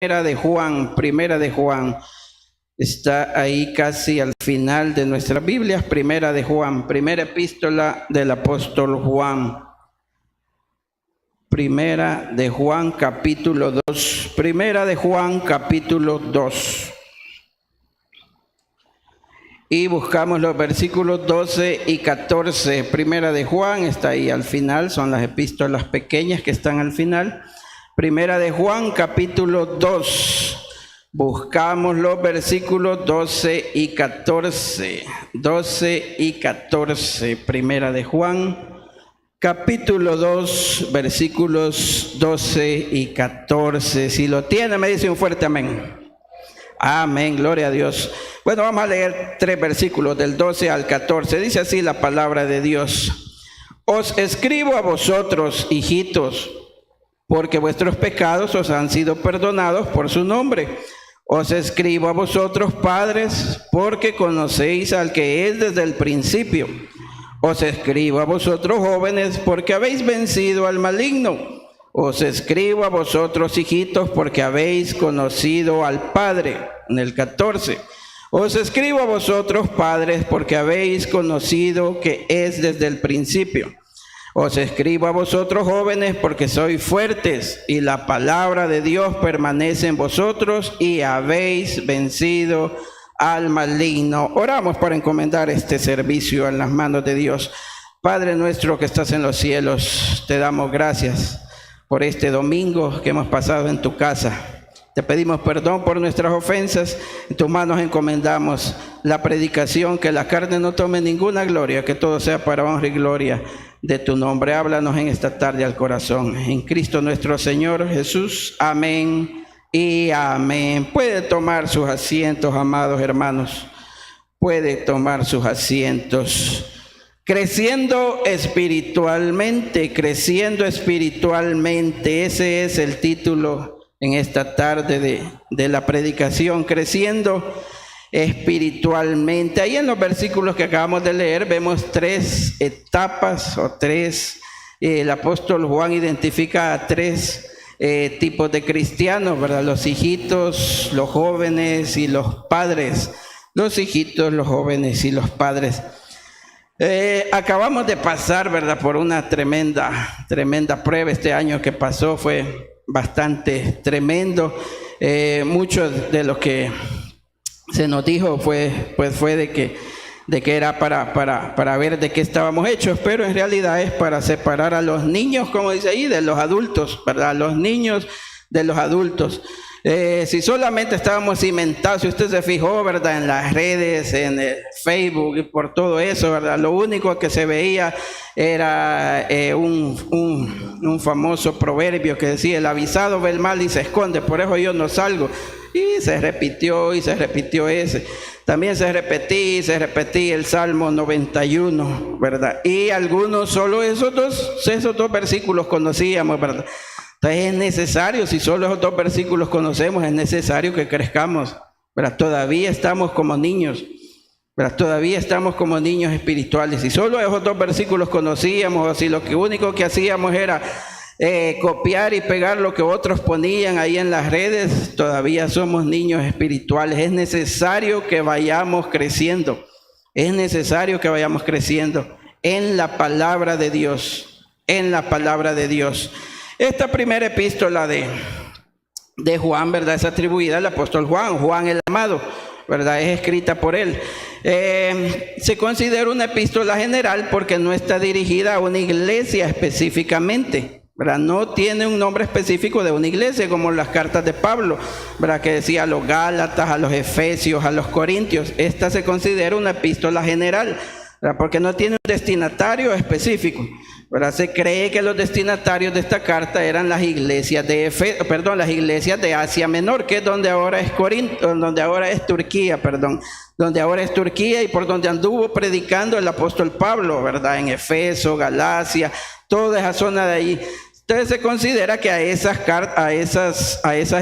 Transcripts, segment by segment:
Primera de Juan, está ahí casi al final de nuestras Biblias. Primera de Juan, primera epístola del apóstol Juan. Primera de Juan, capítulo 2. Primera de Juan, capítulo 2. Y buscamos los versículos 12 y 14. Primera de Juan está ahí al final, son las epístolas pequeñas que están al final. Primera de Juan, capítulo 2. Buscamos los versículos 12 y 14. 12 y 14. Primera de Juan, capítulo 2, versículos 12 y 14. Si lo tiene, me dice un fuerte amén. Amén, gloria a Dios. Bueno, vamos a leer 3 versículos del 12 al 14. Dice así la palabra de Dios. Os escribo a vosotros, hijitos, porque vuestros pecados os han sido perdonados por su nombre. Os escribo a vosotros, padres, porque conocéis al que es desde el principio. Os escribo a vosotros, jóvenes, porque habéis vencido al maligno. Os escribo a vosotros, hijitos, porque habéis conocido al Padre. En el 14. Os escribo a vosotros, padres, porque habéis conocido que es desde el principio. Os escribo a vosotros, jóvenes, porque sois fuertes, y la palabra de Dios permanece en vosotros, y habéis vencido al maligno. Oramos para encomendar este servicio en las manos de Dios. Padre nuestro que estás en los cielos, te damos gracias por este domingo que hemos pasado en tu casa. Te pedimos perdón por nuestras ofensas. En tus manos encomendamos la predicación, que la carne no tome ninguna gloria, que todo sea para honra y gloria de tu nombre. Háblanos en esta tarde al corazón. En Cristo nuestro Señor Jesús. Amén y amén. Puede tomar sus asientos, amados hermanos. Puede tomar sus asientos. Creciendo espiritualmente, ese es el título en esta tarde de la predicación, creciendo espiritualmente. Ahí en los versículos que acabamos de leer vemos 3 etapas o 3, el apóstol Juan identifica a 3 tipos de cristianos, ¿verdad? Los hijitos, los jóvenes y los padres. Los hijitos, los jóvenes y los padres. Acabamos de pasar, ¿verdad?, por una tremenda prueba. Este año que pasó fue bastante tremendo. Mucho de lo que se nos dijo fue de que era para ver de qué estábamos hechos, pero en realidad es para separar a los niños, como dice ahí, de los adultos, ¿verdad? Los niños de los adultos. Si solamente estábamos cimentados, si usted se fijó, ¿verdad?, en las redes, en el Facebook y por todo eso, ¿verdad?, lo único que se veía era un famoso proverbio que decía: el avisado ve el mal y se esconde, por eso yo no salgo. Y se repitió ese. También se repetía el Salmo 91, ¿verdad? Y algunos solo esos dos versículos conocíamos, ¿verdad? Entonces es necesario, si solo esos 2 versículos conocemos, es necesario que crezcamos, ¿verdad? Todavía estamos como niños, ¿verdad? Todavía estamos como niños espirituales. Si solo esos 2 versículos conocíamos, o si lo único que hacíamos era copiar y pegar lo que otros ponían ahí en las redes, todavía somos niños espirituales. Es necesario que vayamos creciendo. Es necesario que vayamos creciendo en la palabra de Dios. En la palabra de Dios. Esta primera epístola de Juan, ¿verdad?, es atribuida al apóstol Juan el amado, ¿verdad? Es escrita por él. Se considera una epístola general porque no está dirigida a una iglesia específicamente, ¿verdad? No tiene un nombre específico de una iglesia como las cartas de Pablo, ¿verdad?, que decía a los Gálatas, a los Efesios, a los Corintios. Esta se considera una epístola general, ¿verdad?, porque no tiene un destinatario específico, ¿verdad? Se cree que los destinatarios de esta carta eran las iglesias las iglesias de Asia Menor, que es donde ahora es donde ahora es Turquía, y por donde anduvo predicando el apóstol Pablo, ¿verdad?, en Efeso, Galacia, toda esa zona de ahí. Entonces se considera que a esas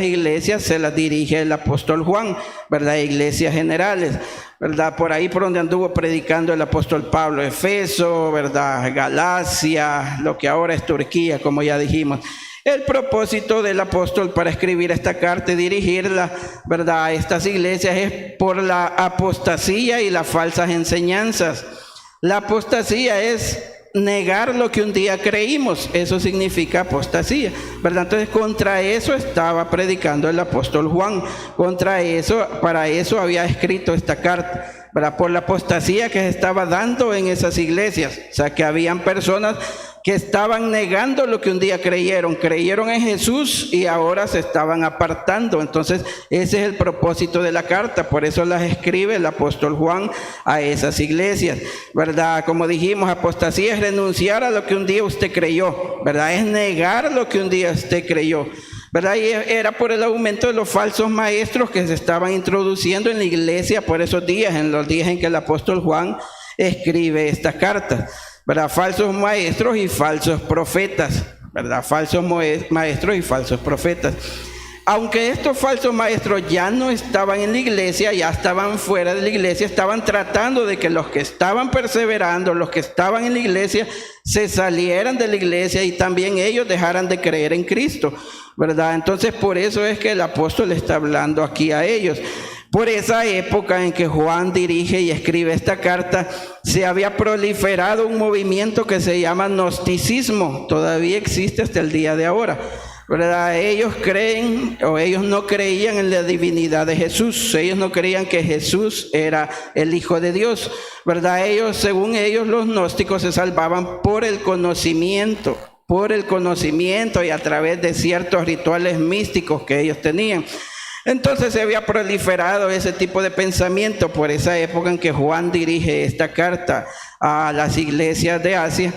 iglesias se las dirige el apóstol Juan, ¿verdad? Iglesias generales, ¿verdad? Por ahí por donde anduvo predicando el apóstol Pablo, Efeso, ¿verdad? Galacia, lo que ahora es Turquía, como ya dijimos. El propósito del apóstol para escribir esta carta y dirigirla, ¿verdad?, a estas iglesias es por la apostasía y las falsas enseñanzas. La apostasía es negar lo que un día creímos, eso significa apostasía, ¿verdad? Entonces contra eso estaba predicando el apóstol Juan, contra eso, para eso había escrito esta carta, ¿verdad? Por la apostasía que se estaba dando en esas iglesias, o sea que habían personas que estaban negando lo que un día creyeron en Jesús y ahora se estaban apartando. Entonces ese es el propósito de la carta, por eso las escribe el apóstol Juan a esas iglesias, ¿verdad? Como dijimos, apostasía es renunciar a lo que un día usted creyó, ¿verdad? Es negar lo que un día usted creyó, ¿verdad? Y era por el aumento de los falsos maestros que se estaban introduciendo en la iglesia por esos días, en los días en que el apóstol Juan escribe esta carta, ¿verdad? Falsos maestros y falsos profetas, ¿verdad? Falsos maestros y falsos profetas. Aunque estos falsos maestros ya no estaban en la iglesia, ya estaban fuera de la iglesia, estaban tratando de que los que estaban perseverando, los que estaban en la iglesia, se salieran de la iglesia y también ellos dejaran de creer en Cristo, ¿verdad? Entonces por eso es que el apóstol está hablando aquí a ellos. Por esa época en que Juan dirige y escribe esta carta, se había proliferado un movimiento que se llama gnosticismo, todavía existe hasta el día de ahora, ¿verdad? Ellos creen, o ellos no creían en la divinidad de Jesús, ellos no creían que Jesús era el Hijo de Dios, ¿verdad? Ellos, según ellos, los gnósticos se salvaban por el conocimiento y a través de ciertos rituales místicos que ellos tenían. Entonces se había proliferado ese tipo de pensamiento por esa época en que Juan dirige esta carta a las iglesias de Asia.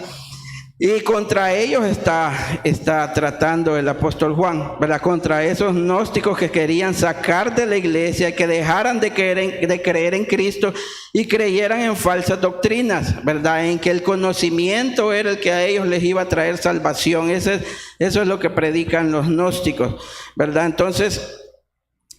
Y contra ellos está tratando el apóstol Juan, ¿verdad? Contra esos gnósticos que querían sacar de la iglesia, que dejaran de creer en Cristo y creyeran en falsas doctrinas, ¿verdad? En que el conocimiento era el que a ellos les iba a traer salvación. Eso es lo que predican los gnósticos, ¿verdad? Entonces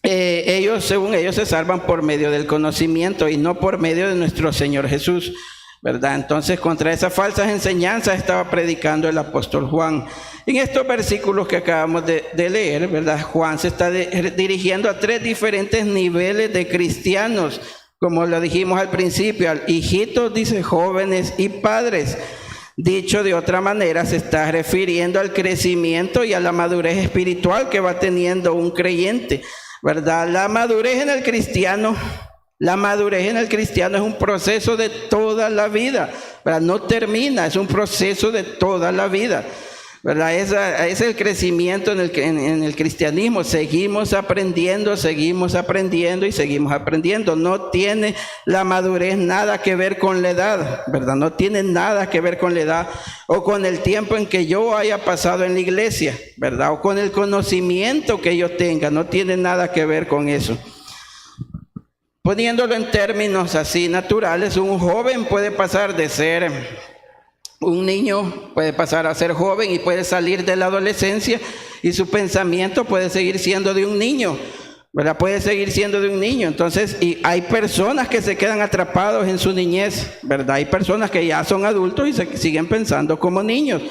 ellos, según ellos, se salvan por medio del conocimiento y no por medio de nuestro Señor Jesús, ¿verdad? Entonces contra esas falsas enseñanzas estaba predicando el apóstol Juan. En estos versículos que acabamos de leer, ¿verdad?, Juan se está dirigiendo a tres diferentes niveles de cristianos, como lo dijimos al principio, hijitos, dice, jóvenes y padres. Dicho de otra manera, se está refiriendo al crecimiento y a la madurez espiritual que va teniendo un creyente, ¿verdad? La madurez en el cristiano es un proceso de toda la vida, ¿verdad? No termina, es un proceso de toda la vida, ¿verdad? Es el crecimiento en el cristianismo. Seguimos aprendiendo y seguimos aprendiendo. No tiene la madurez nada que ver con la edad, ¿verdad? No tiene nada que ver con la edad o con el tiempo en que yo haya pasado en la iglesia, ¿verdad? O con el conocimiento que yo tenga. No tiene nada que ver con eso. Poniéndolo en términos así naturales, un joven puede pasar de ser un niño, puede pasar a ser joven y puede salir de la adolescencia y su pensamiento puede seguir siendo de un niño, ¿verdad? Puede seguir siendo de un niño. Entonces, y hay personas que se quedan atrapados en su niñez, ¿verdad? Hay personas que ya son adultos y se siguen pensando como niños,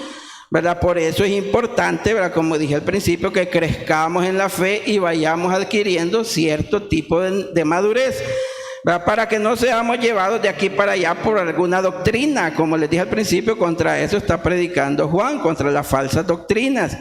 ¿verdad? Por eso es importante, ¿verdad?, como dije al principio, que crezcamos en la fe y vayamos adquiriendo cierto tipo de madurez, ¿verdad?, para que no seamos llevados de aquí para allá por alguna doctrina. Como les dije al principio, contra eso está predicando Juan, contra las falsas doctrinas,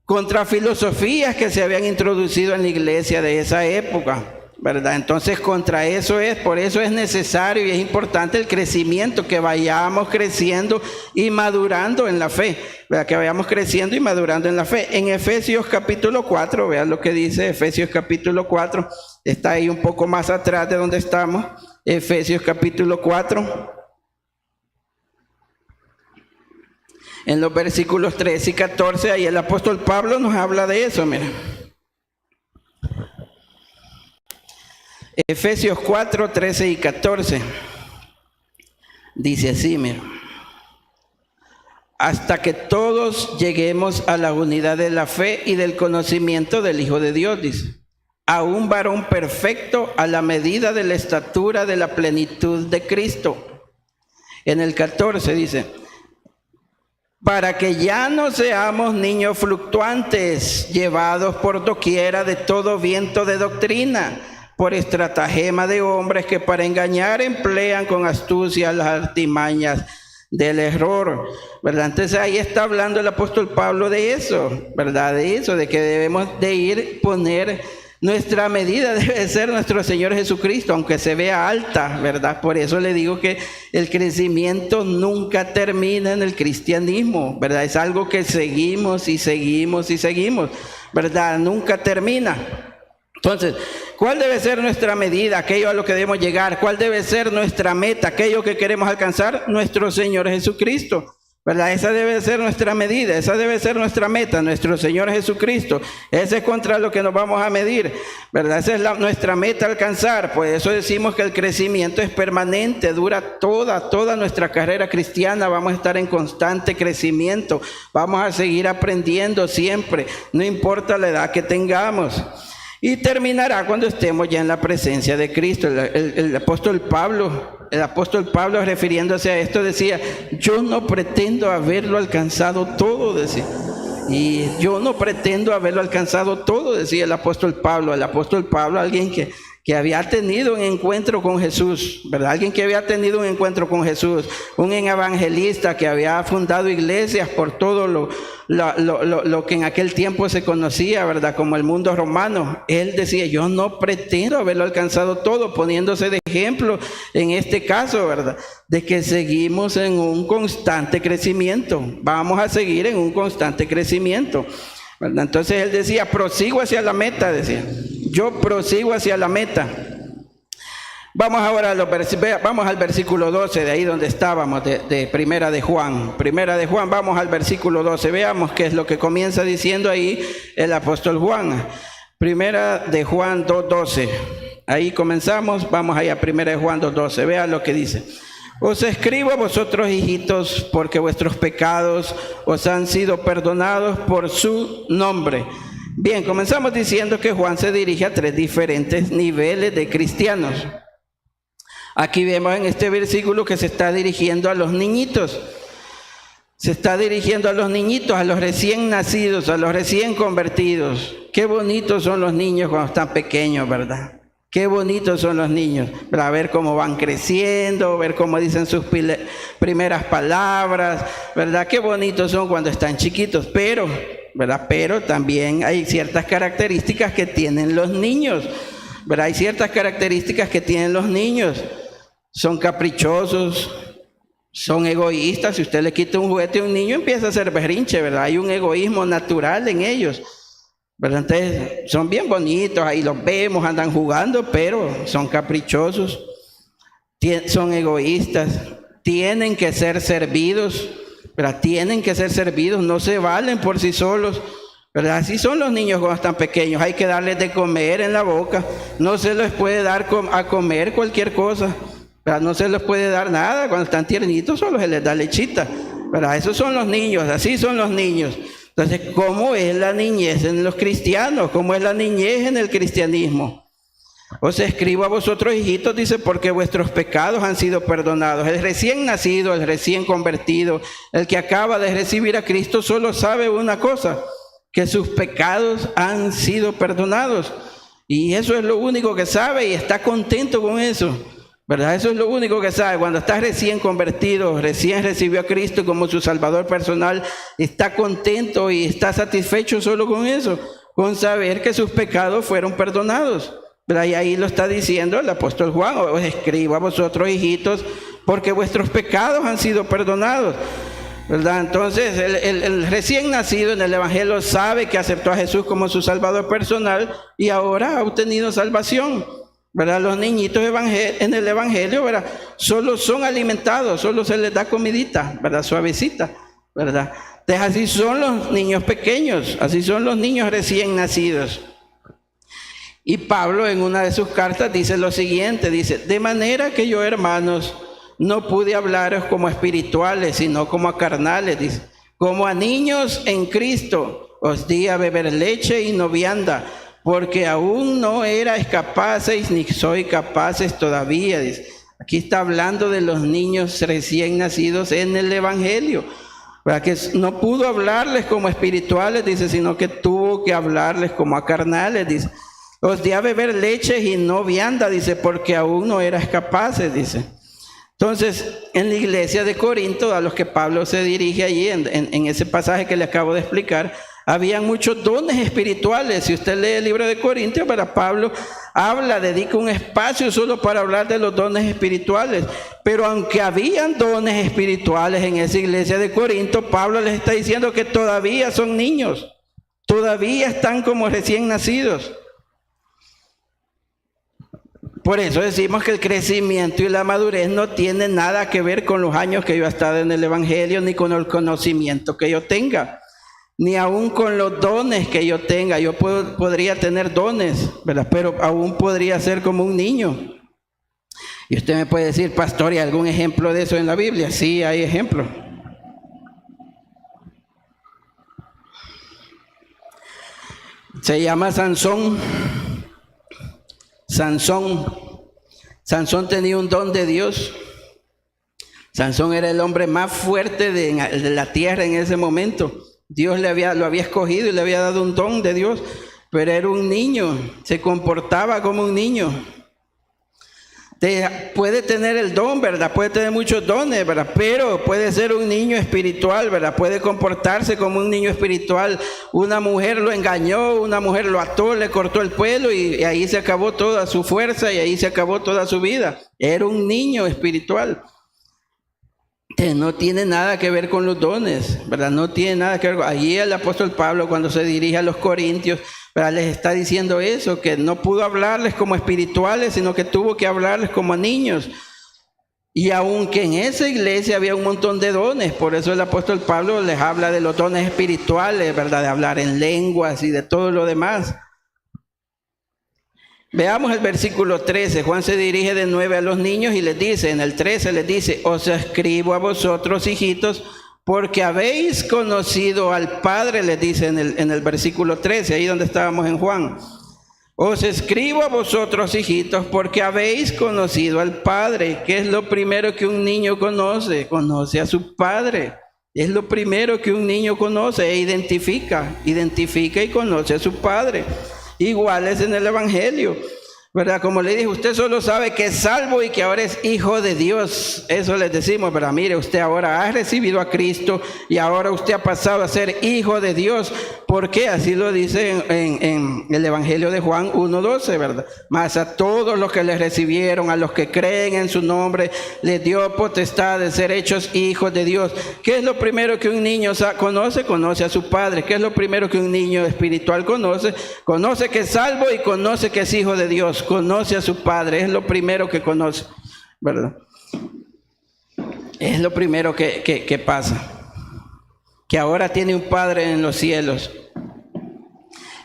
contra filosofías que se habían introducido en la iglesia de esa época, ¿verdad? Entonces contra eso por eso es necesario y es importante el crecimiento, que vayamos creciendo y madurando en la fe, ¿verdad? Que vayamos creciendo y madurando en la fe. En Efesios capítulo 4, vean lo que dice Efesios capítulo 4, está ahí un poco más atrás de donde estamos. Efesios capítulo 4, en los versículos 13 y 14, ahí el apóstol Pablo nos habla de eso, mira. Efesios 4, 13 y 14. Dice así, mira. Hasta que todos lleguemos a la unidad de la fe y del conocimiento del Hijo de Dios, dice. A un varón perfecto a la medida de la estatura de la plenitud de Cristo. En el 14 dice. para que ya no seamos niños fluctuantes, llevados por doquiera de todo viento de doctrina, por estratagema de hombres que para engañar emplean con astucia las artimañas del error, ¿verdad? Entonces ahí está hablando el apóstol Pablo de eso, ¿verdad? De eso, de que debemos de poner nuestra medida, debe ser nuestro Señor Jesucristo, aunque se vea alta, ¿verdad? Por eso le digo que el crecimiento nunca termina en el cristianismo, ¿verdad? Es algo que seguimos y seguimos y seguimos, ¿verdad? Nunca termina. Entonces, ¿cuál debe ser nuestra medida? Aquello a lo que debemos llegar. ¿Cuál debe ser nuestra meta? Aquello que queremos alcanzar, nuestro Señor Jesucristo, ¿verdad? Esa debe ser nuestra medida, esa debe ser nuestra meta, nuestro Señor Jesucristo. Ese es contra lo que nos vamos a medir, ¿verdad? Esa es nuestra meta a alcanzar. Por eso decimos que el crecimiento es permanente, dura toda nuestra carrera cristiana. Vamos a estar en constante crecimiento, vamos a seguir aprendiendo siempre, no importa la edad que tengamos. Y terminará cuando estemos ya en la presencia de Cristo. El apóstol Pablo, refiriéndose a esto, decía: yo no pretendo haberlo alcanzado todo, decía. Y yo no pretendo haberlo alcanzado todo, decía el apóstol Pablo. El apóstol Pablo, alguien que había tenido un encuentro con Jesús, ¿verdad? Alguien que había tenido un encuentro con Jesús, un evangelista que había fundado iglesias por todo lo que en aquel tiempo se conocía, ¿verdad? Como el mundo romano. Él decía: yo no pretendo haberlo alcanzado todo, poniéndose de ejemplo en este caso, ¿verdad? De que seguimos en un constante crecimiento. Vamos a seguir en un constante crecimiento, ¿verdad? Entonces él decía: prosigo hacia la meta, decía. Yo prosigo hacia la meta. Vamos ahora vamos al versículo 12, de ahí donde estábamos, de Primera de Juan. Primera de Juan, vamos al versículo 12. Veamos qué es lo que comienza diciendo ahí el apóstol Juan. Primera de Juan 2:12. Ahí comenzamos, vamos ahí a Primera de Juan 2:12. Vean lo que dice. Os escribo a vosotros, hijitos, porque vuestros pecados os han sido perdonados por su nombre. Bien, comenzamos diciendo que Juan se dirige a 3 diferentes niveles de cristianos. Aquí vemos en este versículo que se está dirigiendo a los niñitos. Se está dirigiendo a los niñitos, a los recién nacidos, a los recién convertidos. Qué bonitos son los niños cuando están pequeños, ¿verdad? Qué bonitos son los niños, para ver cómo van creciendo, ver cómo dicen sus primeras palabras, ¿verdad? Qué bonitos son cuando están chiquitos, ¿verdad? Pero también hay ciertas características que tienen los niños, ¿verdad? Hay ciertas características que tienen los niños. Son caprichosos, son egoístas. Si usted le quita un juguete a un niño, empieza a hacer berrinche, ¿verdad? Hay un egoísmo natural en ellos, ¿verdad? Entonces, son bien bonitos, ahí los vemos, andan jugando, pero son caprichosos, son egoístas, tienen que ser servidos, ¿verdad? Tienen que ser servidos, no se valen por sí solos, ¿verdad? Así son los niños cuando están pequeños. Hay que darles de comer en la boca, no se les puede dar a comer cualquier cosa, ¿verdad? No se les puede dar nada. Cuando están tiernitos solo se les da lechita, ¿verdad? Esos son los niños, así son los niños. Entonces, ¿cómo es la niñez en los cristianos? ¿Cómo es la niñez en el cristianismo? Os escribo a vosotros, hijitos, dice, porque vuestros pecados han sido perdonados. El recién nacido, el recién convertido, el que acaba de recibir a Cristo, solo sabe una cosa: que sus pecados han sido perdonados. Y eso es lo único que sabe, y está contento con eso, ¿verdad? Eso es lo único que sabe. Cuando está recién convertido, recién recibió a Cristo como su Salvador personal, está contento y está satisfecho solo con eso, con saber que sus pecados fueron perdonados, ¿verdad? Y ahí lo está diciendo el apóstol Juan: os escribo a vosotros, hijitos, porque vuestros pecados han sido perdonados, ¿verdad? Entonces el recién nacido en el Evangelio sabe que aceptó a Jesús como su Salvador personal y ahora ha obtenido salvación, ¿verdad? Los niñitos en el Evangelio, ¿verdad?, solo son alimentados, solo se les da comidita, ¿verdad?, suavecita, ¿verdad? Entonces así son los niños pequeños, así son los niños recién nacidos. Y Pablo en una de sus cartas dice lo siguiente, dice: de manera que yo, hermanos, no pude hablaros como a espirituales, sino como a carnales, dice, como a niños en Cristo, os di a beber leche y no vianda, porque aún no erais capaces, ni sois capaces todavía, dice. Aquí está hablando de los niños recién nacidos en el Evangelio. ¿verdad? Que no pudo hablarles como espirituales, dice, sino que tuvo que hablarles como a carnales, dice. Os di a beber leche y no vianda, dice, porque aún no eras capaces, dice. Entonces, en la iglesia de Corinto, a los que Pablo se dirige allí, en ese pasaje que le acabo de explicar, habían muchos dones espirituales. Si usted lee el libro de Corintios, para Pablo dedica un espacio solo para hablar de los dones espirituales. Pero aunque habían dones espirituales en esa iglesia de Corinto, Pablo les está diciendo que todavía son niños, todavía están como recién nacidos. Por eso decimos que el crecimiento y la madurez no tienen nada que ver con los años que yo he estado en el Evangelio, ni con el conocimiento que yo tenga, ni aún con los dones que yo tenga. Yo podría tener dones, ¿verdad? Pero aún podría ser como un niño. Y usted me puede decir, pastor, ¿y algún ejemplo de eso en la Biblia? Sí, hay ejemplos. Se llama Sansón. Sansón tenía un don de Dios. Sansón era el hombre más fuerte de la tierra en ese momento. Dios lo había escogido y le había dado un don de Dios, pero era un niño, se comportaba como un niño. Puede tener el don, ¿verdad? Puede tener muchos dones, ¿verdad? Pero puede ser un niño espiritual, ¿verdad? Puede comportarse como un niño espiritual. Una mujer lo engañó, una mujer lo ató, le cortó el pelo y ahí se acabó toda su fuerza y ahí se acabó toda su vida. Era un niño espiritual. No tiene nada que ver con los dones, ¿verdad? No tiene nada que ver. Allí el apóstol Pablo, cuando se dirige a los corintios, ¿verdad?, les está diciendo eso, que no pudo hablarles como espirituales, sino que tuvo que hablarles como a niños. Y aunque en esa iglesia había un montón de dones, por eso el apóstol Pablo les habla de los dones espirituales, ¿verdad?, de hablar en lenguas y de todo lo demás. Veamos el versículo 13. Juan se dirige de 9 a los niños y les dice, en el 13 les dice: os escribo a vosotros, hijitos, porque habéis conocido al Padre, les dice en el versículo 13, ahí donde estábamos en Juan. Os escribo a vosotros, hijitos, porque habéis conocido al Padre. ¿Qué es lo primero que un niño conoce? Conoce a su Padre. Es lo primero que un niño conoce e identifica y conoce a su Padre. Igual es en el Evangelio, ¿verdad? Como le dije, usted solo sabe que es salvo y que ahora es hijo de Dios. Eso les decimos, pero mire, usted ahora ha recibido a Cristo y ahora usted ha pasado a ser hijo de Dios. ¿Por qué? Así lo dice en el Evangelio de Juan 1:12, ¿verdad? Mas a todos los que le recibieron, a los que creen en su nombre, les dio potestad de ser hechos hijos de Dios. ¿Qué es lo primero que un niño conoce? Conoce a su Padre. ¿Qué es lo primero que un niño espiritual conoce? Conoce que es salvo y conoce que es hijo de Dios. Conoce a su Padre. Es lo primero que conoce, ¿verdad? Es lo primero que pasa. Que ahora tiene un Padre en los cielos.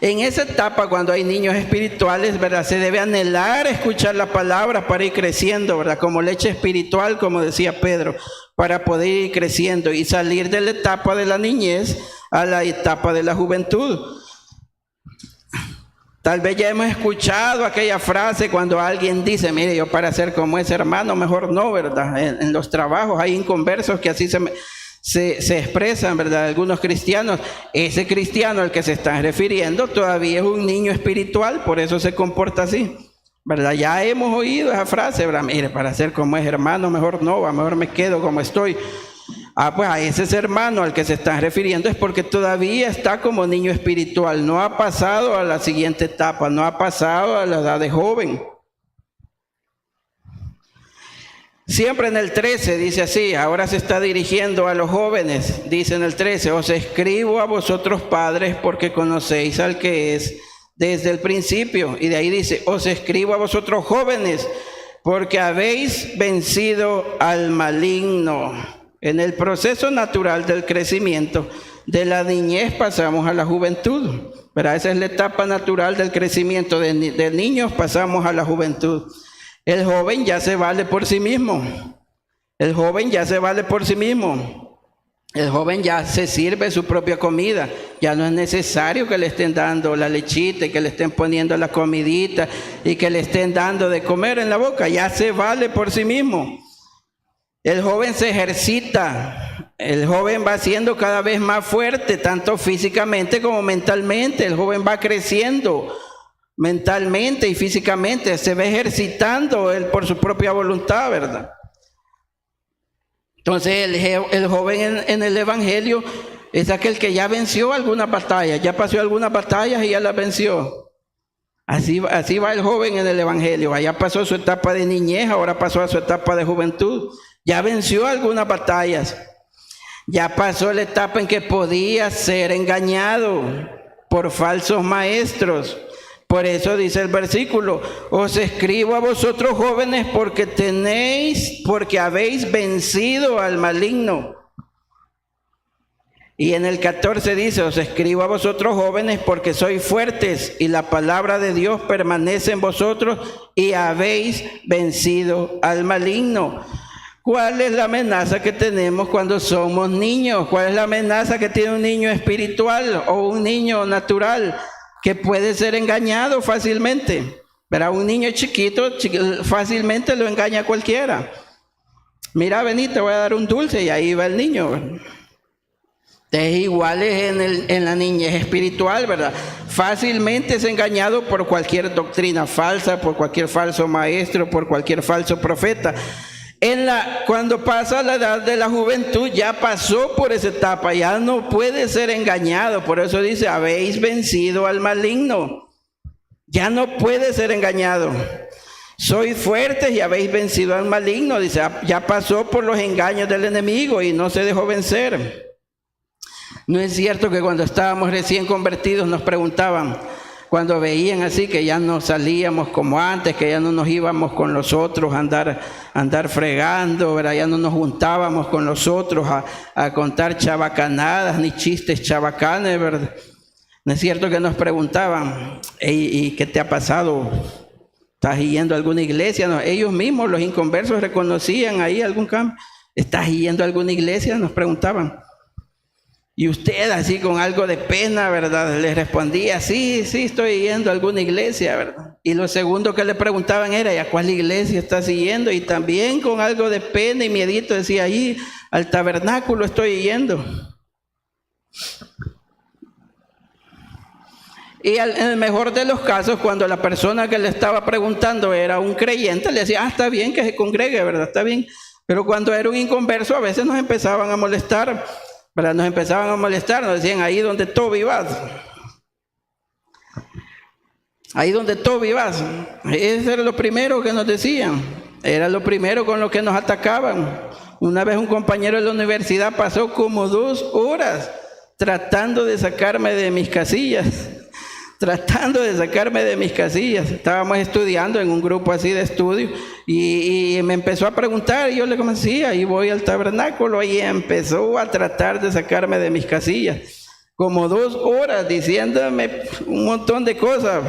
En esa etapa, cuando hay niños espirituales, ¿verdad?, se debe anhelar escuchar la palabra para ir creciendo, ¿verdad?, como leche espiritual, como decía Pedro, para poder ir creciendo y salir de la etapa de la niñez a la etapa de la juventud. Tal vez ya hemos escuchado aquella frase cuando alguien dice: mire, yo para ser como ese hermano, mejor no, ¿verdad? En los trabajos hay inconversos que así se expresan, ¿verdad? Algunos cristianos. Ese cristiano al que se están refiriendo todavía es un niño espiritual, por eso se comporta así, ¿verdad? Ya hemos oído esa frase, ¿verdad? Mire, para ser como ese hermano, mejor no, mejor me quedo como estoy. Pues a ese hermano al que se están refiriendo es porque todavía está como niño espiritual, no ha pasado a la siguiente etapa, no ha pasado a la edad de joven. Siempre en el 13 dice así, ahora se está dirigiendo a los jóvenes, dice en el 13: os escribo a vosotros, padres, porque conocéis al que es desde el principio. Y de ahí dice: os escribo a vosotros, jóvenes, porque habéis vencido al maligno. En el proceso natural del crecimiento, de la niñez pasamos a la juventud, ¿verdad? Esa es la etapa natural del crecimiento. De niños pasamos a la juventud. El joven ya se vale por sí mismo. El joven ya se vale por sí mismo. El joven ya se sirve su propia comida. Ya no es necesario que le estén dando la lechita y que le estén poniendo la comidita y que le estén dando de comer en la boca. Ya se vale por sí mismo. El joven se ejercita. El joven va siendo cada vez más fuerte, tanto físicamente como mentalmente. El joven va creciendo mentalmente y físicamente, se va ejercitando él por su propia voluntad, ¿verdad? Entonces el joven en el Evangelio es aquel que ya venció alguna batalla, ya pasó algunas batallas y ya las venció. Así va el joven en el Evangelio. Allá pasó su etapa de niñez, ahora pasó a su etapa de juventud. Ya venció algunas batallas. Ya pasó la etapa en que podía ser engañado por falsos maestros. Por eso dice el versículo: os escribo a vosotros jóvenes porque habéis vencido al maligno. Y en el 14 dice: os escribo a vosotros jóvenes porque sois fuertes y la palabra de Dios permanece en vosotros y habéis vencido al maligno. ¿Cuál es la amenaza que tenemos cuando somos niños? ¿Cuál es la amenaza que tiene un niño espiritual o un niño natural? Que puede ser engañado fácilmente. Pero un niño chiquito fácilmente lo engaña cualquiera. Mira, vení, te voy a dar un dulce, y ahí va el niño. Entonces, igual es en la niñez espiritual, ¿verdad? Fácilmente es engañado por cualquier doctrina falsa, por cualquier falso maestro, por cualquier falso profeta. Cuando pasa la edad de la juventud, ya pasó por esa etapa, ya no puede ser engañado. Por eso dice: habéis vencido al maligno. Ya no puede ser engañado. Sois fuertes y habéis vencido al maligno. Dice, ya pasó por los engaños del enemigo y no se dejó vencer. No es cierto que cuando estábamos recién convertidos nos preguntaban, cuando veían así que ya no salíamos como antes, que ya no nos íbamos con los otros a andar fregando, ¿verdad? Ya no nos juntábamos con los otros a contar chabacanadas ni chistes chabacanes, ¿verdad? No es cierto que nos preguntaban: ¿y qué te ha pasado? ¿Estás yendo a alguna iglesia? No, ellos mismos, los inconversos, reconocían ahí algún cambio. ¿Estás yendo a alguna iglesia? Nos preguntaban. Y usted, así con algo de pena, ¿verdad?, les respondía: sí, estoy yendo a alguna iglesia, ¿verdad? Y lo segundo que le preguntaban era: ¿y a cuál iglesia estás yendo? Y también con algo de pena y miedito decía: ahí al tabernáculo estoy yendo. Y en el mejor de los casos, cuando la persona que le estaba preguntando era un creyente, le decía: está bien que se congregue, ¿verdad? Está bien. Pero cuando era un inconverso, a veces nos empezaban a molestar, ¿verdad? Nos empezaban a molestar, nos decían: ahí donde tú vivas. Ahí donde tú vivas. Eso era lo primero que nos decían. Era lo primero con lo que nos atacaban. Una vez un compañero de la universidad pasó como 2 horas tratando de sacarme de mis casillas. Estábamos estudiando en un grupo así de estudio y me empezó a preguntar, y yo le comencé: ahí voy al tabernáculo, y empezó a tratar de sacarme de mis casillas, como 2 horas diciéndome un montón de cosas.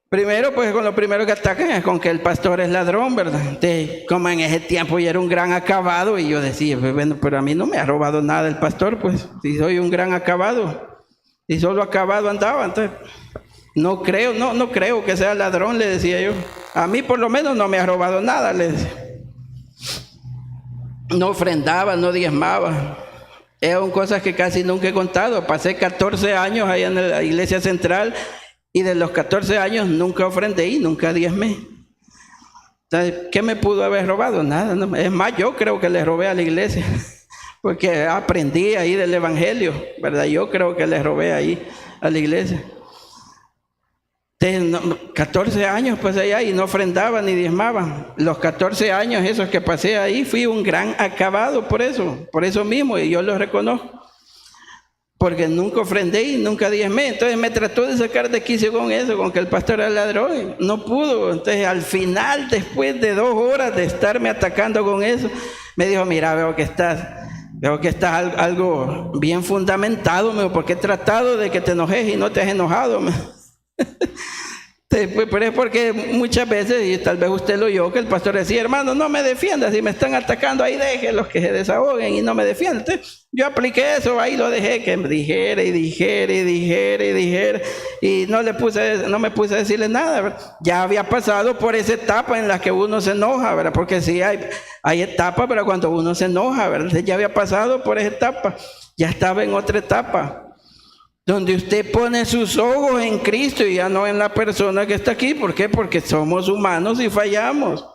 Primero, pues con lo primero que atacan es con que el pastor es ladrón, ¿verdad? Entonces, como en ese tiempo yo era un gran acabado, y yo decía: bueno, pero a mí no me ha robado nada el pastor, pues, si soy un gran acabado. Y solo acabado andaba. Entonces, no creo que sea ladrón, le decía yo. A mí por lo menos no me ha robado nada, le decía. No ofrendaba, no diezmaba. Eran cosas que casi nunca he contado. Pasé 14 años allá en la iglesia central, y de los 14 años nunca ofrendé y nunca diezmé. Entonces, ¿qué me pudo haber robado? Nada. No. Es más, yo creo que le robé a la iglesia. Porque aprendí ahí del Evangelio, ¿verdad? Yo creo que le robé ahí a la iglesia. 14 años pues allá, y no ofrendaba ni diezmaba. Los 14 años esos que pasé ahí, fui un gran acabado por eso mismo, y yo lo reconozco. Porque nunca ofrendé y nunca diezmé. Entonces me trató de sacar de quicio con eso, con que el pastor era ladrón. No pudo. Entonces al final, después de 2 horas de estarme atacando con eso, me dijo: mira, veo que estás algo bien fundamentado, porque he tratado de que te enojes y no te has enojado. Pero es porque muchas veces, y tal vez usted lo oyó, que el pastor decía, hermano, no me defiendas, si me están atacando, ahí déjenlos que se desahoguen y no me defiendan. Entonces, yo apliqué eso, ahí lo dejé, que dijera y no me puse a decirle nada, ¿verdad? Ya había pasado por esa etapa en la que uno se enoja, ¿verdad? Porque sí hay etapas, pero cuando uno se enoja, ¿verdad? Ya había pasado por esa etapa, ya estaba en otra etapa, donde usted pone sus ojos en Cristo y ya no en la persona que está aquí. ¿Por qué? Porque somos humanos y fallamos.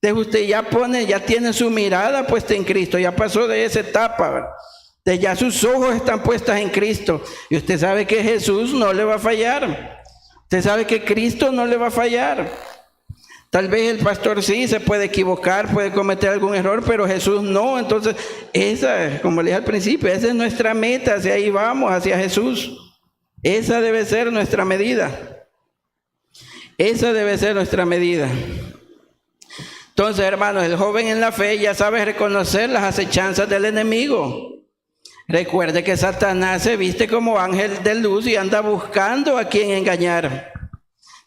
Entonces usted ya tiene su mirada puesta en Cristo, ya pasó de esa etapa, ¿verdad? Entonces ya sus ojos están puestas en Cristo y usted sabe que Jesús no le va a fallar. Usted sabe que Cristo no le va a fallar. Tal vez el pastor sí se puede equivocar, puede cometer algún error, pero Jesús no. Entonces, esa, como le dije al principio, esa es nuestra meta, hacia ahí vamos, hacia Jesús. Esa debe ser nuestra medida. Esa debe ser nuestra medida. Entonces, hermanos, el joven en la fe ya sabe reconocer las acechanzas del enemigo. Recuerde que Satanás se viste como ángel de luz y anda buscando a quien engañar.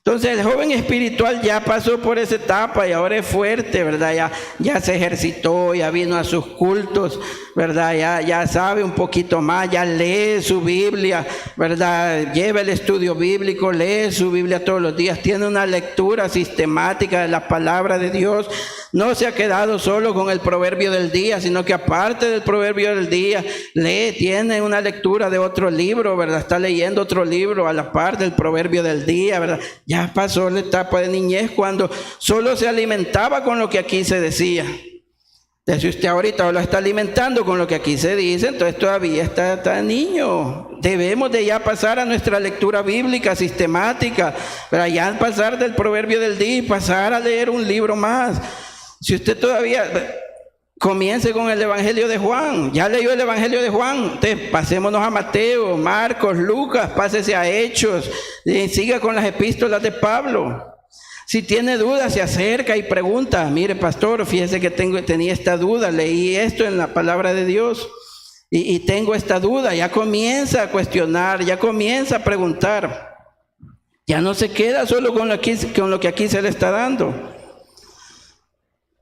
Entonces el joven espiritual ya pasó por esa etapa y ahora es fuerte, ¿verdad? Ya se ejercitó, ya vino a sus cultos, ¿verdad? Ya sabe un poquito más, ya lee su Biblia, ¿verdad? Lleva el estudio bíblico, lee su Biblia todos los días, tiene una lectura sistemática de la palabra de Dios. No se ha quedado solo con el proverbio del día, sino que aparte del proverbio del día, tiene una lectura de otro libro, ¿verdad? Está leyendo otro libro a la par del proverbio del día, ¿verdad? Ya pasó la etapa de niñez cuando solo se alimentaba con lo que aquí se decía. Entonces, si usted ahorita lo está alimentando con lo que aquí se dice, entonces todavía está niño. Debemos de ya pasar a nuestra lectura bíblica sistemática, para ya pasar del proverbio del día y pasar a leer un libro más. Si usted todavía comience con el Evangelio de Juan, ya leyó el Evangelio de Juan, entonces pasémonos a Mateo, Marcos, Lucas, pásese a Hechos, y siga con las epístolas de Pablo. Si tiene dudas, se acerca y pregunta, mire pastor, fíjese que tenía esta duda, leí esto en la palabra de Dios y tengo esta duda. Ya comienza a cuestionar, ya comienza a preguntar, ya no se queda solo con lo que aquí se le está dando.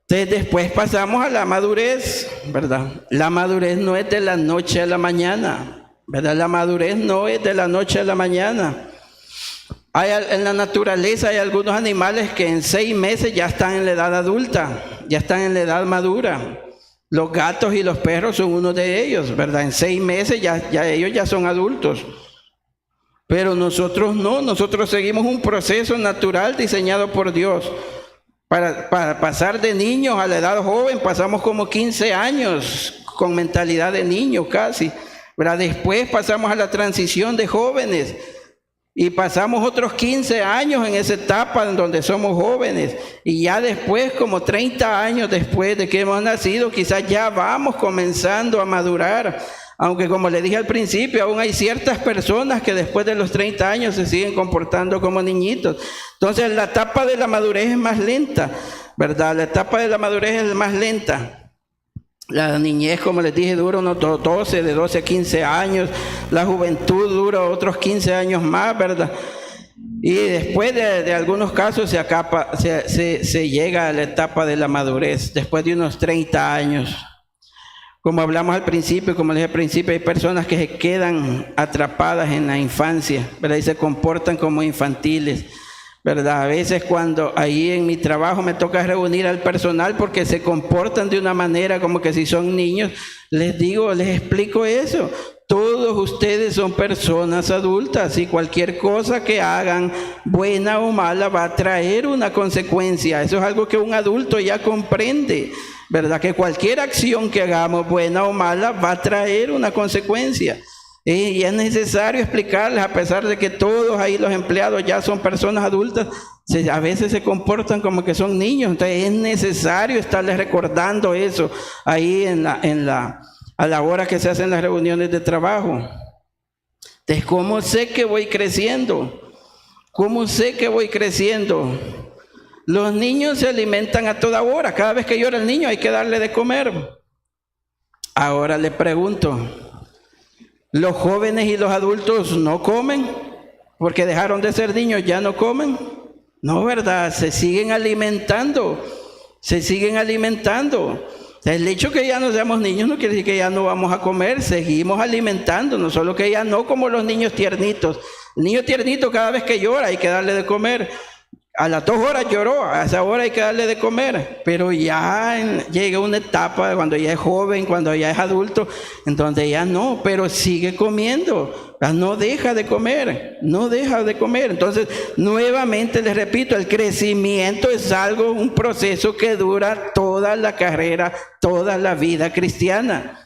Entonces después pasamos a la madurez, ¿verdad? La madurez no es de la noche a la mañana, ¿verdad? La madurez no es de la noche a la mañana. En la naturaleza hay algunos animales que en 6 meses ya están en la edad adulta, ya están en la edad madura. Los gatos y los perros son uno de ellos, ¿verdad? En 6 meses ya ellos ya son adultos. Pero nosotros no, nosotros seguimos un proceso natural diseñado por Dios. Para pasar de niños a la edad joven pasamos como 15 años con mentalidad de niño casi, ¿verdad? Después pasamos a la transición de jóvenes y pasamos otros 15 años en esa etapa en donde somos jóvenes y ya después, como 30 años después de que hemos nacido, quizás ya vamos comenzando a madurar. Aunque como le dije al principio, aún hay ciertas personas que después de los 30 años se siguen comportando como niñitos. Entonces la etapa de la madurez es más lenta, ¿verdad? La etapa de la madurez es más lenta. La niñez, como les dije, dura unos 12 a 15 años. La juventud dura otros 15 años más, ¿verdad? Y después de algunos casos se llega a la etapa de la madurez, después de unos 30 años. Como hablamos al principio, como les dije al principio, hay personas que se quedan atrapadas en la infancia, ¿verdad? Y se comportan como infantiles, ¿verdad? A veces cuando ahí en mi trabajo me toca reunir al personal porque se comportan de una manera como que si son niños, les explico eso. Todos ustedes son personas adultas y cualquier cosa que hagan, buena o mala, va a traer una consecuencia. Eso es algo que un adulto ya comprende, ¿verdad? Que cualquier acción que hagamos, buena o mala, va a traer una consecuencia. Y es necesario explicarles, a pesar de que todos ahí los empleados ya son personas adultas, a veces se comportan como que son niños. Entonces es necesario estarles recordando eso ahí a la hora que se hacen las reuniones de trabajo. Entonces, ¿cómo sé que voy creciendo? ¿Cómo sé que voy creciendo? Los niños se alimentan a toda hora. Cada vez que llora el niño hay que darle de comer. Ahora le pregunto, ¿los jóvenes y los adultos no comen? Porque dejaron de ser niños, ¿ya no comen? No, ¿verdad? Se siguen alimentando. Se siguen alimentando. El hecho que ya no seamos niños no quiere decir que ya no vamos a comer. Seguimos alimentándonos, solo que ya no como los niños tiernitos. El niño tiernito cada vez que llora hay que darle de comer. A las 2 horas lloró, a esa hora hay que darle de comer. Pero ya llega una etapa cuando ya es joven, cuando ya es adulto, en donde ya no, pero sigue comiendo. No deja de comer, no deja de comer. Entonces, nuevamente les repito, el crecimiento es algo, un proceso que dura toda la carrera, toda la vida cristiana.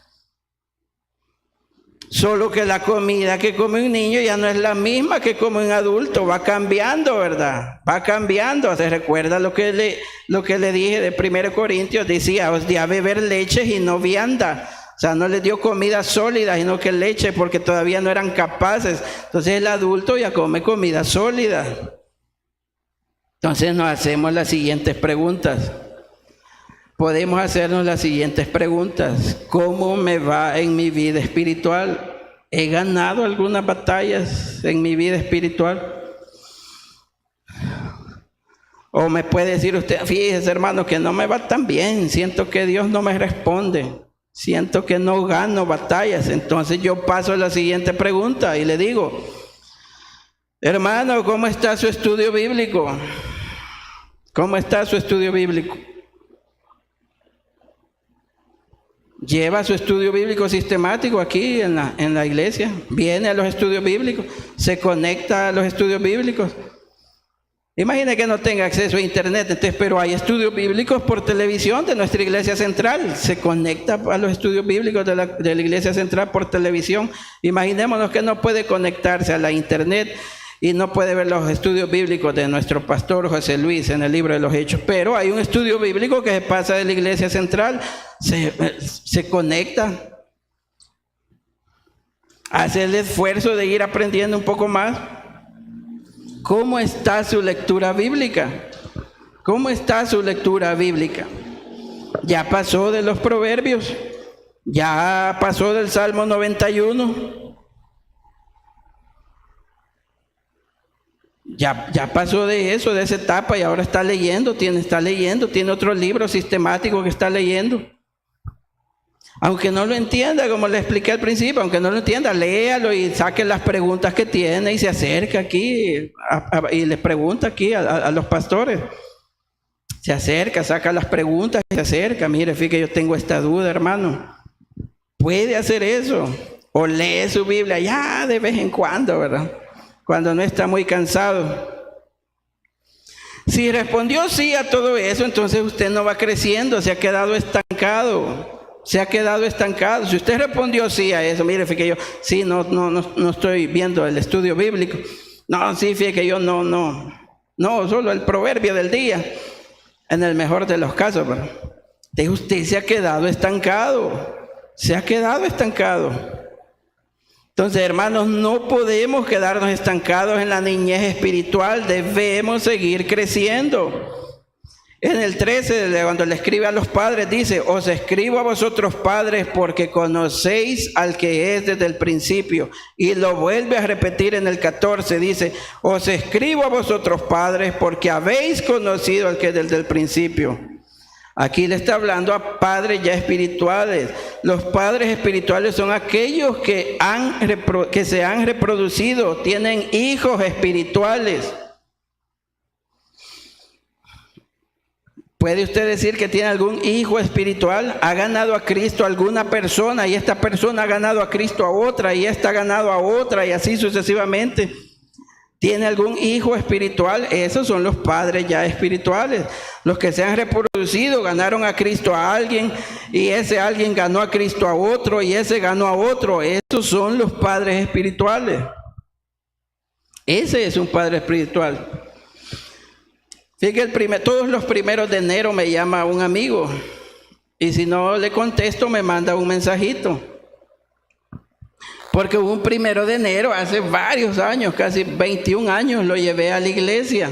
Solo que la comida que come un niño ya no es la misma que come un adulto, va cambiando, ¿verdad? Va cambiando. ¿Se recuerda lo que le dije de 1 Corintios? Decía, os di a beber leche y no vianda. O sea, no les dio comida sólida, sino que leche, porque todavía no eran capaces. Entonces el adulto ya come comida sólida. Entonces nos hacemos las siguientes preguntas. Podemos hacernos las siguientes preguntas. ¿Cómo me va en mi vida espiritual? ¿He ganado algunas batallas en mi vida espiritual? O me puede decir usted, fíjese hermano, que no me va tan bien. Siento que Dios no me responde. Siento que no gano batallas. Entonces yo paso a la siguiente pregunta y le digo, hermano, ¿cómo está su estudio bíblico? ¿Cómo está su estudio bíblico? Lleva su estudio bíblico sistemático aquí en la iglesia, viene a los estudios bíblicos, se conecta a los estudios bíblicos. Imagine que no tenga acceso a internet, entonces, pero hay estudios bíblicos por televisión de nuestra iglesia central, se conecta a los estudios bíblicos de la iglesia central por televisión. Imaginémonos que no puede conectarse a la internet y no puede ver los estudios bíblicos de nuestro pastor José Luis en el libro de los Hechos, pero hay un estudio bíblico que se pasa de la iglesia central, se conecta, hace el esfuerzo de ir aprendiendo un poco más. ¿Cómo está su lectura bíblica? ¿Cómo está su lectura bíblica? Ya pasó de los proverbios, ya pasó del Salmo 91. Ya pasó de eso, de esa etapa, y ahora está leyendo, tiene otro libro sistemático que está leyendo. Aunque no lo entienda, como le expliqué al principio, aunque no lo entienda, léalo y saque las preguntas que tiene y se acerca aquí y les pregunta aquí a los pastores. Se acerca, saca las preguntas y se acerca. Mire, fíjate, yo tengo esta duda, hermano. Puede hacer eso. O lee su Biblia ya de vez en cuando, ¿verdad? Cuando no está muy cansado. Si respondió sí a todo eso, entonces usted no va creciendo, se ha quedado estancado. Se ha quedado estancado. Si usted respondió sí a eso, mire, fíjate, yo sí, no estoy viendo el estudio bíblico. No, sí, fíjate que yo no, solo el proverbio del día, en el mejor de los casos. Pero usted se ha quedado estancado. Se ha quedado estancado. Entonces, hermanos, no podemos quedarnos estancados en la niñez espiritual, debemos seguir creciendo. En el 13, cuando le escribe a los padres, dice, os escribo a vosotros padres porque conocéis al que es desde el principio. Y lo vuelve a repetir en el 14, dice, os escribo a vosotros padres porque habéis conocido al que es desde el principio. Aquí le está hablando a padres ya espirituales. Los padres espirituales son aquellos que se han reproducido, tienen hijos espirituales. ¿Puede usted decir que tiene algún hijo espiritual? ¿Ha ganado a Cristo a alguna persona y esta persona ha ganado a Cristo a otra y esta ha ganado a otra y así sucesivamente? ¿Tiene algún hijo espiritual? Esos son los padres ya espirituales. Los que se han reproducido, ganaron a Cristo a alguien y ese alguien ganó a Cristo a otro y ese ganó a otro. Esos son los padres espirituales. Ese es un padre espiritual. Fíjate, todos los primeros de enero me llama un amigo y si no le contesto me manda un mensajito. Porque hubo un 1 de enero, hace varios años, casi 21 años, lo llevé a la iglesia.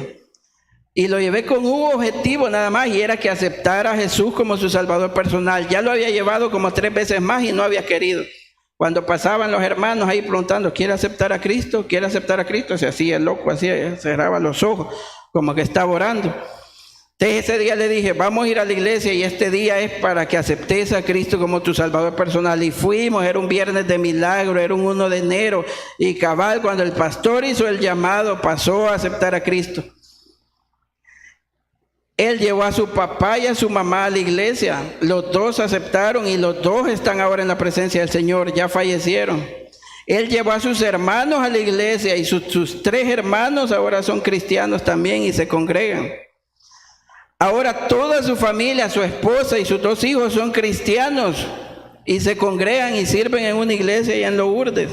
Y lo llevé con un objetivo nada más, y era que aceptara a Jesús como su Salvador personal. Ya lo había llevado como 3 veces más y no había querido. Cuando pasaban los hermanos ahí preguntando, ¿quiere aceptar a Cristo? ¿Quiere aceptar a Cristo? Se hacía loco, así cerraba los ojos. como que estaba orando. Entonces ese día le dije, vamos a ir a la iglesia y este día es para que aceptes a Cristo como tu Salvador personal. Y fuimos, era un viernes de milagro, era un 1 de enero. Y cabal, cuando el pastor hizo el llamado, pasó a aceptar a Cristo. Él llevó a su papá y a su mamá a la iglesia. Los dos aceptaron y los dos están ahora en la presencia del Señor, ya fallecieron. Él llevó a sus hermanos a la iglesia y sus 3 hermanos ahora son cristianos también y se congregan. Ahora toda su familia, su esposa y sus 2 hijos son cristianos y se congregan y sirven en una iglesia allá en Lourdes.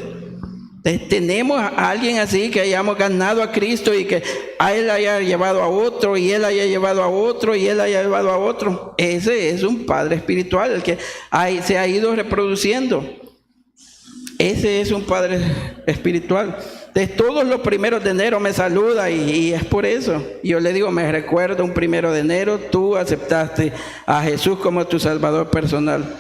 Entonces, tenemos a alguien así que hayamos ganado a Cristo y que a él haya llevado a otro y él haya llevado a otro y él haya llevado a otro. Ese es un padre espiritual, el que se ha ido reproduciendo. Ese es un padre espiritual. De todos los primeros de enero me saluda y es por eso. Yo le digo, me recuerdo un 1 de enero, tú aceptaste a Jesús como tu Salvador personal.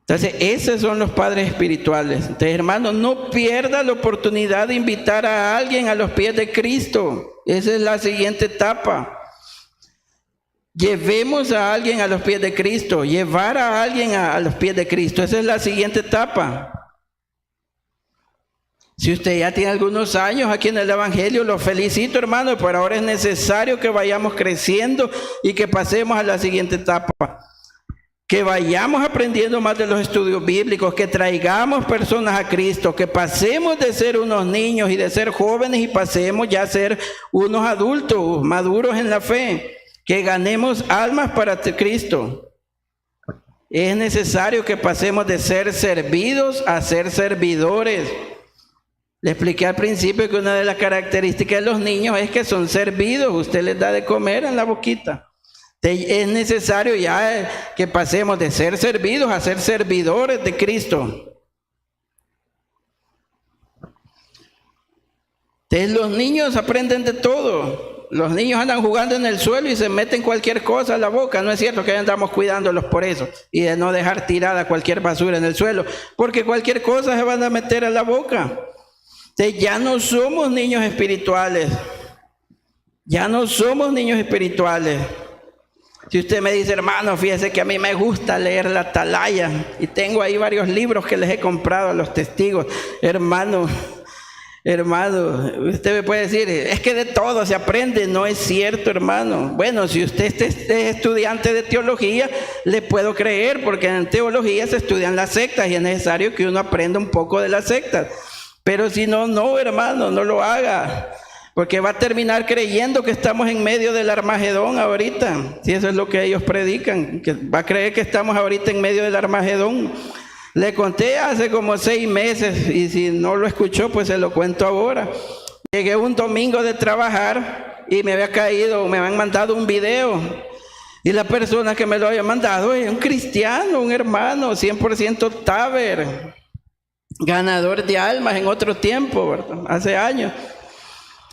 Entonces, esos son los padres espirituales. Entonces, hermanos, no pierda la oportunidad de invitar a alguien a los pies de Cristo. Esa es la siguiente etapa. Llevemos a alguien a los pies de Cristo, llevar a alguien a los pies de Cristo. Esa es la siguiente etapa. Si usted ya tiene algunos años aquí en el Evangelio, lo felicito, hermano, pero ahora es necesario que vayamos creciendo y que pasemos a la siguiente etapa. Que vayamos aprendiendo más de los estudios bíblicos, que traigamos personas a Cristo, que pasemos de ser unos niños y de ser jóvenes y pasemos ya a ser unos adultos maduros en la fe. Que ganemos almas para Cristo. Es necesario que pasemos de ser servidos a ser servidores. Le expliqué al principio que una de las características de los niños es que son servidos. Usted les da de comer en la boquita. Es necesario ya que pasemos de ser servidos a ser servidores de Cristo. Entonces los niños aprenden de todo. Los niños andan jugando en el suelo y se meten cualquier cosa a la boca. No es cierto que andamos cuidándolos por eso y de no dejar tirada cualquier basura en el suelo, porque cualquier cosa se van a meter a la boca. Entonces ya no somos niños espirituales. Ya no somos niños espirituales. Si usted me dice, hermano, fíjese que a mí me gusta leer la Atalaya y tengo ahí varios libros que les he comprado a los testigos, hermano, usted me puede decir, es que de todo se aprende. No es cierto, hermano. Bueno, si usted es estudiante de teología, le puedo creer, porque en teología se estudian las sectas y es necesario que uno aprenda un poco de las sectas. Pero si no, no, hermano, no lo haga, porque va a terminar creyendo que estamos en medio del Armagedón ahorita. Si eso es lo que ellos predican, que va a creer que estamos ahorita en medio del Armagedón. Le conté hace como 6 meses y si no lo escuchó, pues se lo cuento ahora. Llegué un domingo de trabajar y me habían mandado un video. Y la persona que me lo había mandado es un cristiano, un hermano, 100% Taber, ganador de almas en otro tiempo, ¿verdad? Hace años.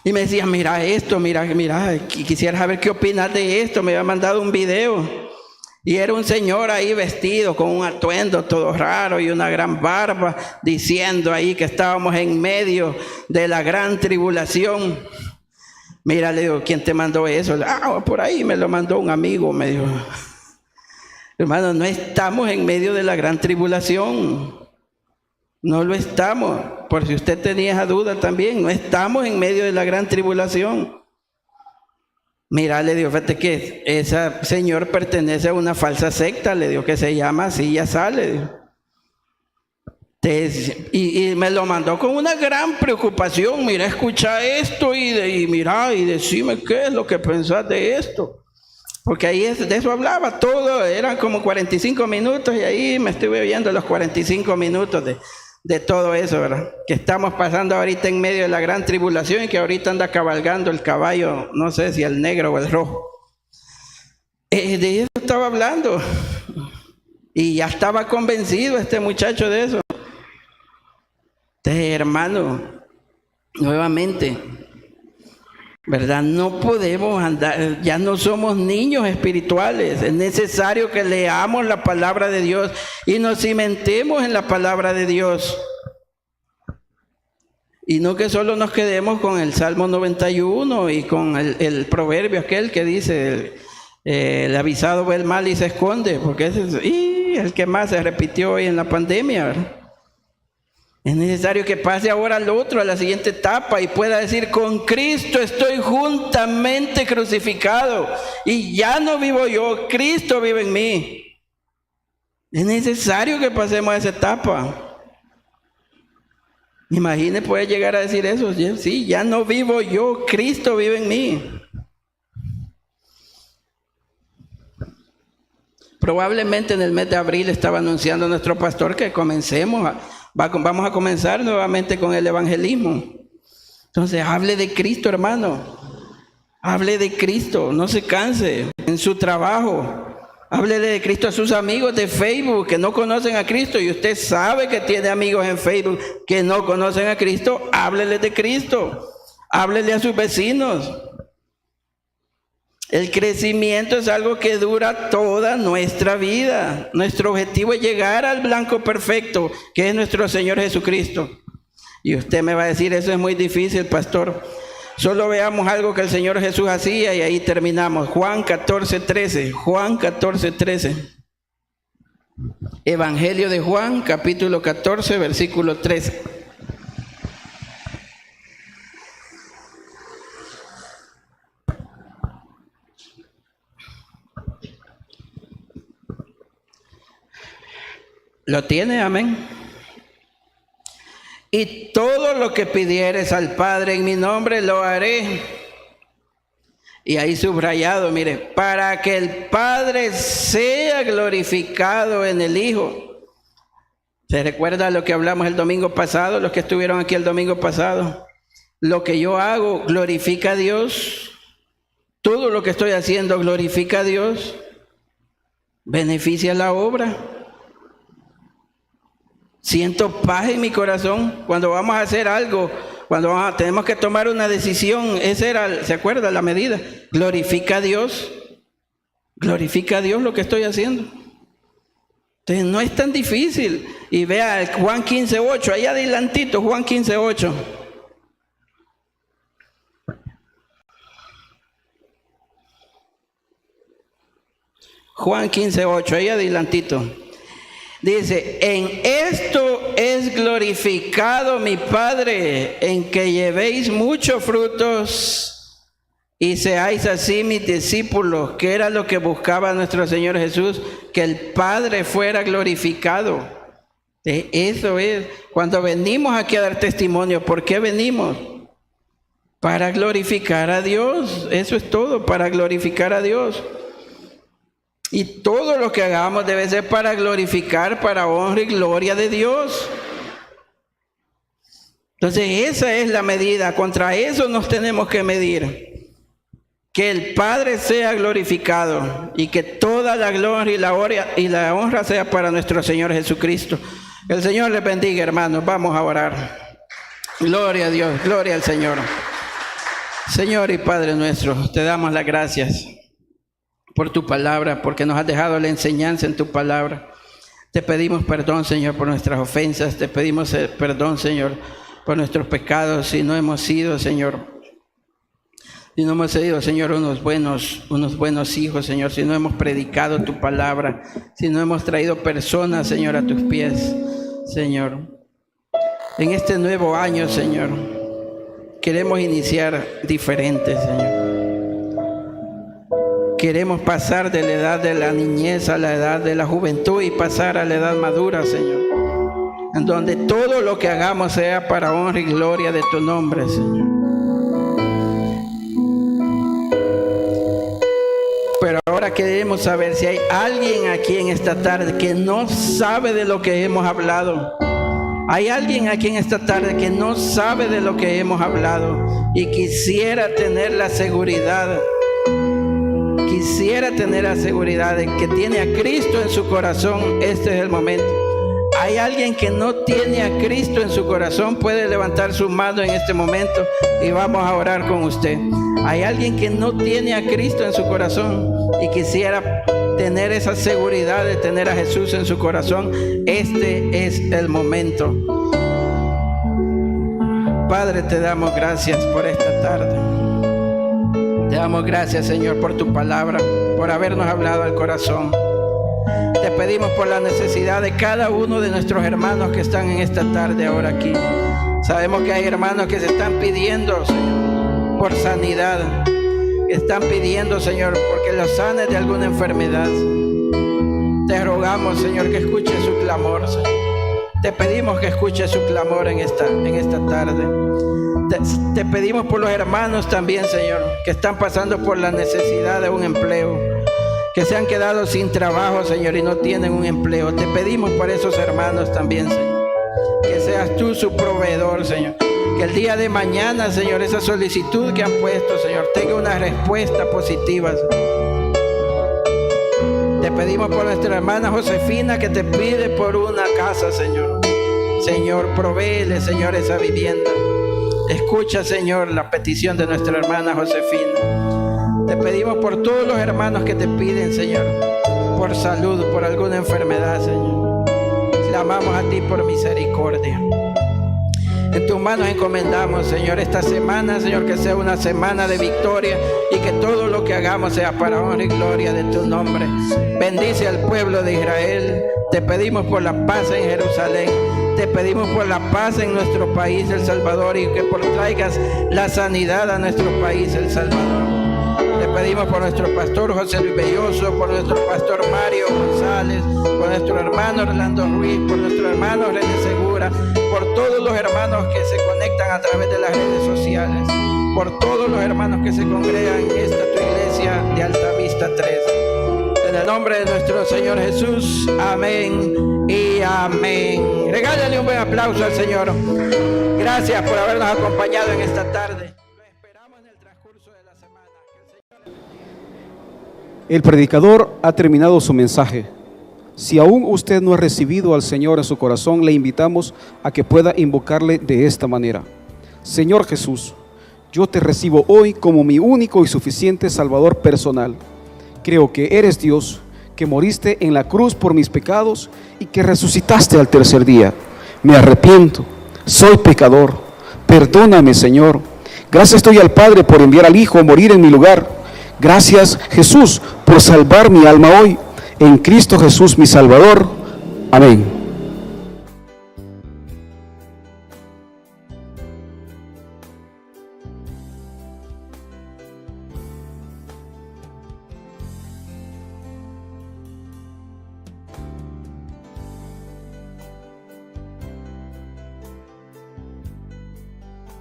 Y me decía, mira esto, mira, quisiera saber qué opinas de esto. Me había mandado un video. Y era un señor ahí vestido con un atuendo todo raro y una gran barba, diciendo ahí que estábamos en medio de la gran tribulación. Mira, le digo, ¿quién te mandó eso? Por ahí me lo mandó un amigo, me dijo. Hermano, no estamos en medio de la gran tribulación. No lo estamos. Por si usted tenía esa duda también, no estamos en medio de la gran tribulación. Mira, le digo, fíjate que ese señor pertenece a una falsa secta, le digo, que se llama así, ya sale. Y me lo mandó con una gran preocupación. Mira, escucha esto y mira, y decime qué es lo que pensás de esto. Porque ahí de eso hablaba todo, eran como 45 minutos y ahí me estuve oyendo los 45 minutos de todo eso, ¿verdad? Que estamos pasando ahorita en medio de la gran tribulación y que ahorita anda cabalgando el caballo, no sé si el negro o el rojo. De eso estaba hablando. Y ya estaba convencido este muchacho de eso. Entonces, hermano, nuevamente, ¿verdad? No podemos andar, ya no somos niños espirituales. Es necesario que leamos la palabra de Dios y nos cimentemos en la palabra de Dios. Y no que solo nos quedemos con el Salmo 91 y con el proverbio aquel que dice, el avisado ve el mal y se esconde, porque ese es el que más se repitió hoy en la pandemia, ¿verdad? Es necesario que pase ahora al otro, a la siguiente etapa, y pueda decir, con Cristo estoy juntamente crucificado, y ya no vivo yo, Cristo vive en mí. Es necesario que pasemos a esa etapa. Imagine poder llegar a decir eso, sí, ya no vivo yo, Cristo vive en mí. Probablemente en el mes de abril estaba anunciando nuestro pastor que vamos a comenzar nuevamente con el evangelismo. Entonces, hable de Cristo, hermano. Hable de Cristo, no se canse en su trabajo. Háblele de Cristo a sus amigos de Facebook que no conocen a Cristo, y usted sabe que tiene amigos en Facebook que no conocen a Cristo. Háblele de Cristo. Háblele a sus vecinos. El crecimiento es algo que dura toda nuestra vida. Nuestro objetivo es llegar al blanco perfecto, que es nuestro Señor Jesucristo. Y usted me va a decir, eso es muy difícil, pastor. Solo veamos algo que el Señor Jesús hacía y ahí terminamos. Juan 14:13. Juan 14:13. Evangelio de Juan, capítulo 14, versículo 13. ¿Lo tiene? Amén. Y todo lo que pidieres al Padre en mi nombre lo haré. Y ahí subrayado, mire, para que el Padre sea glorificado en el Hijo. ¿Se recuerda lo que hablamos el domingo pasado? Los que estuvieron aquí el domingo pasado. Lo que yo hago glorifica a Dios. Todo lo que estoy haciendo glorifica a Dios. Beneficia la obra. Siento paz en mi corazón cuando vamos a hacer algo, tenemos que tomar una decisión. Esa era, ¿se acuerda? La medida. Glorifica a Dios. Glorifica a Dios lo que estoy haciendo. Entonces no es tan difícil. Y vea Juan 15:8, ahí adelantito, Juan 15:8. Juan 15:8, ahí adelantito. Dice, en esto es glorificado mi Padre, en que llevéis muchos frutos y seáis así mis discípulos, que era lo que buscaba nuestro Señor Jesús, que el Padre fuera glorificado. Eso es, cuando venimos aquí a dar testimonio, ¿por qué venimos? Para glorificar a Dios, eso es todo, para glorificar a Dios. Y todo lo que hagamos debe ser para glorificar, para honra y gloria de Dios. Entonces esa es la medida, contra eso nos tenemos que medir. Que el Padre sea glorificado y que toda la gloria y la honra sea para nuestro Señor Jesucristo. El Señor les bendiga, hermanos. Vamos a orar. Gloria a Dios, gloria al Señor. Señor y Padre nuestro, te damos las gracias por tu palabra, porque nos has dejado la enseñanza en tu palabra. Te pedimos perdón, Señor, por nuestras ofensas. Te pedimos perdón, Señor, por nuestros pecados, si no hemos sido, Señor, unos buenos hijos, Señor, si no hemos predicado tu palabra, si no hemos traído personas, Señor, a tus pies, Señor. En este nuevo año, Señor, queremos iniciar diferente, Señor. Queremos pasar de la edad de la niñez a la edad de la juventud y pasar a la edad madura, Señor. En donde todo lo que hagamos sea para honra y gloria de tu nombre, Señor. Pero ahora queremos saber si hay alguien aquí en esta tarde que no sabe de lo que hemos hablado. Hay alguien aquí en esta tarde que no sabe de lo que hemos hablado y quisiera tener la seguridad de que tiene a Cristo en su corazón. Este es el momento. Hay alguien que no tiene a Cristo en su corazón, puede levantar su mano en este momento y vamos a orar con usted. Hay alguien que no tiene a Cristo en su corazón y quisiera tener esa seguridad de tener a Jesús en su corazón. Este es el momento. Padre, te damos gracias por esta tarde. Te damos gracias, Señor, por tu palabra, por habernos hablado al corazón. Te pedimos por la necesidad de cada uno de nuestros hermanos que están en esta tarde ahora aquí. Sabemos que hay hermanos que se están pidiendo, Señor, por sanidad. Que están pidiendo, Señor, porque los sanes de alguna enfermedad. Te rogamos, Señor, que escuche su clamor, Señor. Te pedimos que escuche su clamor en esta tarde. Te pedimos por los hermanos también, Señor, que están pasando por la necesidad de un empleo, que se han quedado sin trabajo, Señor, y no tienen un empleo. Te pedimos por esos hermanos también, Señor, que seas tú su proveedor, Señor. Que el día de mañana, Señor, esa solicitud que han puesto, Señor, tenga una respuesta positiva, Señor. Te pedimos por nuestra hermana Josefina, que te pide por una casa, Señor. Señor, provéele, Señor, esa vivienda. Escucha, Señor, la petición de nuestra hermana Josefina. Te pedimos por todos los hermanos que te piden, Señor, por salud, por alguna enfermedad, Señor. Clamamos a ti por misericordia. En tus manos encomendamos, Señor, esta semana, Señor, que sea una semana de victoria y que todo lo que hagamos sea para honra y gloria de tu nombre. Bendice al pueblo de Israel. Te pedimos por la paz en Jerusalén. Te pedimos por la paz en nuestro país, El Salvador, y que traigas la sanidad a nuestro país, El Salvador. Te pedimos por nuestro pastor José Luis Belloso, por nuestro pastor Mario González, por nuestro hermano Orlando Ruiz, por nuestro hermano René Segura, por todos los hermanos que se conectan a través de las redes sociales, por todos los hermanos que se congregan en esta tu iglesia de Altavista 3. En el nombre de nuestro Señor Jesús, amén y amén. Regálale un buen aplauso al Señor. Gracias por habernos acompañado en esta tarde. Lo esperamos en el transcurso de la semana. El predicador ha terminado su mensaje. Si aún usted no ha recibido al Señor en su corazón, le invitamos a que pueda invocarle de esta manera. Señor Jesús, yo te recibo hoy como mi único y suficiente Salvador personal. Creo que eres Dios, que moriste en la cruz por mis pecados y que resucitaste al tercer día. Me arrepiento, soy pecador. Perdóname, Señor. Gracias doy al Padre por enviar al Hijo a morir en mi lugar. Gracias, Jesús, por salvar mi alma hoy. En Cristo Jesús, mi Salvador. Amén.